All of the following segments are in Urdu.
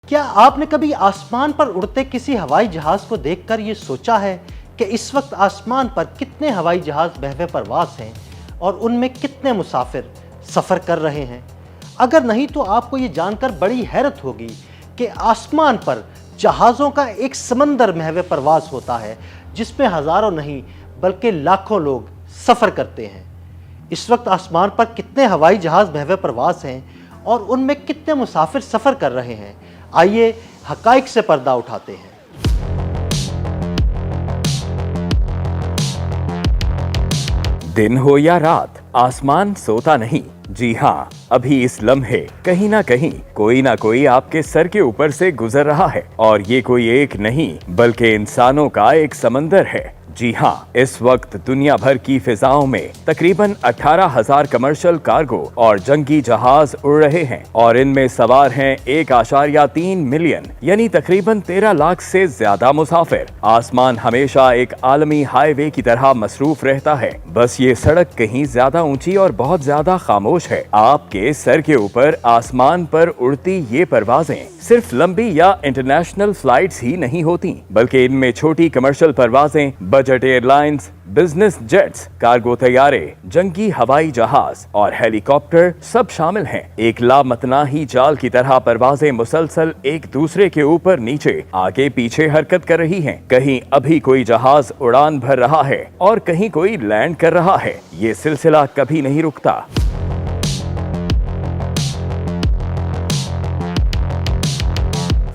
کیا آپ نے کبھی آسمان پر اڑتے کسی ہوائی جہاز کو دیکھ کر یہ سوچا ہے کہ اس وقت آسمان پر کتنے ہوائی جہاز بہوے پرواز ہیں اور ان میں کتنے مسافر سفر کر رہے ہیں؟ اگر نہیں تو آپ کو یہ جان کر بڑی حیرت ہوگی کہ آسمان پر جہازوں کا ایک سمندر بہوے پرواز ہوتا ہے جس میں ہزاروں نہیں بلکہ لاکھوں لوگ سفر کرتے ہیں۔ اس وقت آسمان پر کتنے ہوائی جہاز بہوے پرواز ہیں اور ان میں کتنے مسافر سفر کر رہے ہیں؟ آئیے حقائق سے پردہ اٹھاتے ہیں۔ دن ہو یا رات، آسمان سوتا نہیں۔ جی ہاں، ابھی اس لمحے کہیں نہ کہیں کوئی نہ کوئی آپ کے سر کے اوپر سے گزر رہا ہے، اور یہ کوئی ایک نہیں بلکہ انسانوں کا ایک سمندر ہے۔ جی ہاں، اس وقت دنیا بھر کی فضاؤں میں تقریباً 18,000 کمرشل کارگو اور جنگی جہاز اڑ رہے ہیں، اور ان میں سوار ہیں 1.3 ملین، یعنی تقریباً 13 لاکھ سے زیادہ مسافر۔ آسمان ہمیشہ ایک عالمی ہائی وے کی طرح مصروف رہتا ہے، بس یہ سڑک کہیں زیادہ اونچی اور بہت زیادہ خاموش ہے۔ آپ کے سر کے اوپر آسمان پر اڑتی یہ پروازیں صرف لمبی یا انٹرنیشنل فلائٹس ہی نہیں ہوتی، بلکہ ان میں چھوٹی کمرشل پروازیں، budget airlines, business jets, cargo طیارے، جنگی ہوائی جہاز اور ہیلی کاپٹر سب شامل ہیں۔ ایک لامتناہی جال کی طرح پروازیں مسلسل ایک دوسرے کے اوپر نیچے، آگے پیچھے حرکت کر رہی ہیں۔ کہیں ابھی کوئی جہاز اڑان بھر رہا ہے اور کہیں کوئی لینڈ کر رہا ہے۔ یہ سلسلہ کبھی نہیں رکتا۔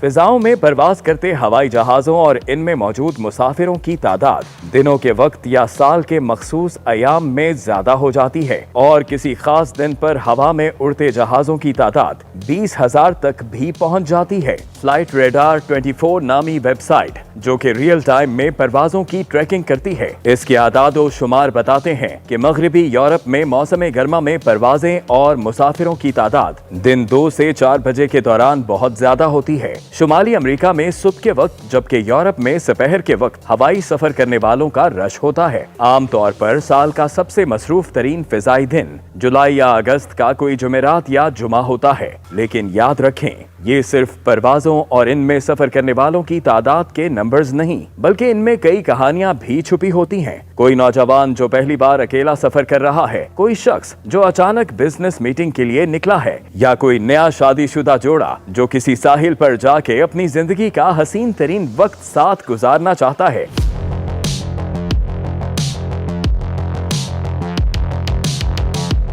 فضاؤں میں پرواز کرتے ہوائی جہازوں اور ان میں موجود مسافروں کی تعداد دنوں کے وقت یا سال کے مخصوص ایام میں زیادہ ہو جاتی ہے، اور کسی خاص دن پر ہوا میں اڑتے جہازوں کی تعداد 20,000 تک بھی پہنچ جاتی ہے۔ فلائٹ ریڈار 24 نامی ویب سائٹ، جو کہ ریئل ٹائم میں پروازوں کی ٹریکنگ کرتی ہے، اس کے اعداد و شمار بتاتے ہیں کہ مغربی یورپ میں موسم گرما میں پروازیں اور مسافروں کی تعداد دن 2 سے 4 بجے کے دوران بہت زیادہ ہوتی ہے۔ شمالی امریکہ میں صبح کے وقت، جبکہ یورپ میں دوپہر کے وقت ہوائی سفر کرنے والوں کا رش ہوتا ہے۔ عام طور پر سال کا سب سے مصروف ترین فضائی دن جولائی یا اگست کا کوئی جمعرات یا جمعہ ہوتا ہے، لیکن یاد رکھیں یہ صرف پروازوں اور ان میں سفر کرنے والوں کی تعداد کے نمبرز نہیں، بلکہ ان میں کئی کہانیاں بھی چھپی ہوتی ہیں۔ کوئی نوجوان جو پہلی بار اکیلا سفر کر رہا ہے، کوئی شخص جو اچانک بزنس میٹنگ کے لیے نکلا ہے، یا کوئی نیا شادی شدہ جوڑا جو کسی ساحل پر جا کے اپنی زندگی کا حسین ترین وقت ساتھ گزارنا چاہتا ہے۔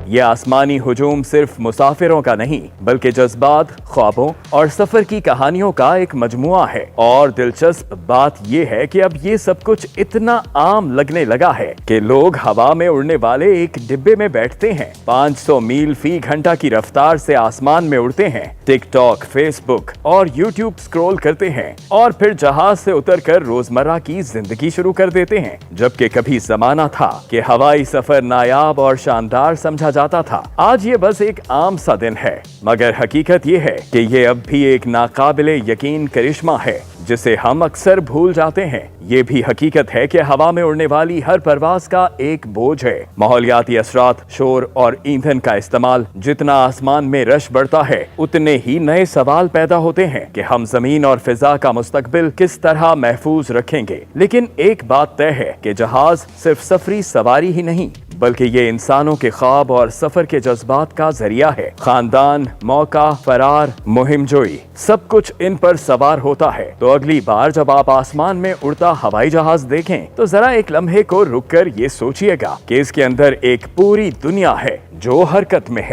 یہ آسمانی ہجوم صرف مسافروں کا نہیں بلکہ جذبات، خوابوں اور سفر کی کہانیوں کا ایک مجموعہ ہے۔ اور دلچسپ بات یہ ہے کہ اب یہ سب کچھ اتنا عام لگنے لگا ہے کہ لوگ ہوا میں اڑنے والے ایک ڈبے میں بیٹھتے ہیں، 500 میل فی گھنٹہ کی رفتار سے آسمان میں اڑتے ہیں، ٹک ٹاک، فیس بک اور یوٹیوب سکرول کرتے ہیں، اور پھر جہاز سے اتر کر روزمرہ کی زندگی شروع کر دیتے ہیں۔ جبکہ کبھی زمانہ تھا کہ ہوائی سفر نایاب اور شاندار سمجھا جاتا تھا، آج یہ بس ایک عام سا دن ہے۔ مگر حقیقت یہ ہے کہ یہ اب بھی ایک ناقابل یقین کرشمہ ہے جسے ہم اکثر بھول جاتے ہیں۔ یہ بھی حقیقت ہے کہ ہوا میں اڑنے والی ہر پرواز کا ایک بوجھ ہے، ماحولیاتی اثرات، شور اور ایندھن کا استعمال۔ جتنا آسمان میں رش بڑھتا ہے، اتنے ہی نئے سوال پیدا ہوتے ہیں کہ ہم زمین اور فضا کا مستقبل کس طرح محفوظ رکھیں گے۔ لیکن ایک بات طے ہے کہ جہاز صرف سفری سواری ہی نہیں بلکہ یہ انسانوں کے خواب اور سفر کے جذبات کا ذریعہ ہے۔ خاندان، موقع، فرار، مہم جوئی، سب کچھ ان پر سوار ہوتا ہے۔ تو اگلی بار جب آپ آسمان میں اڑتا ہوائی جہاز دیکھیں تو ذرا ایک لمحے کو رک کر یہ سوچئے گا کہ اس کے اندر ایک پوری دنیا ہے جو حرکت میں ہے۔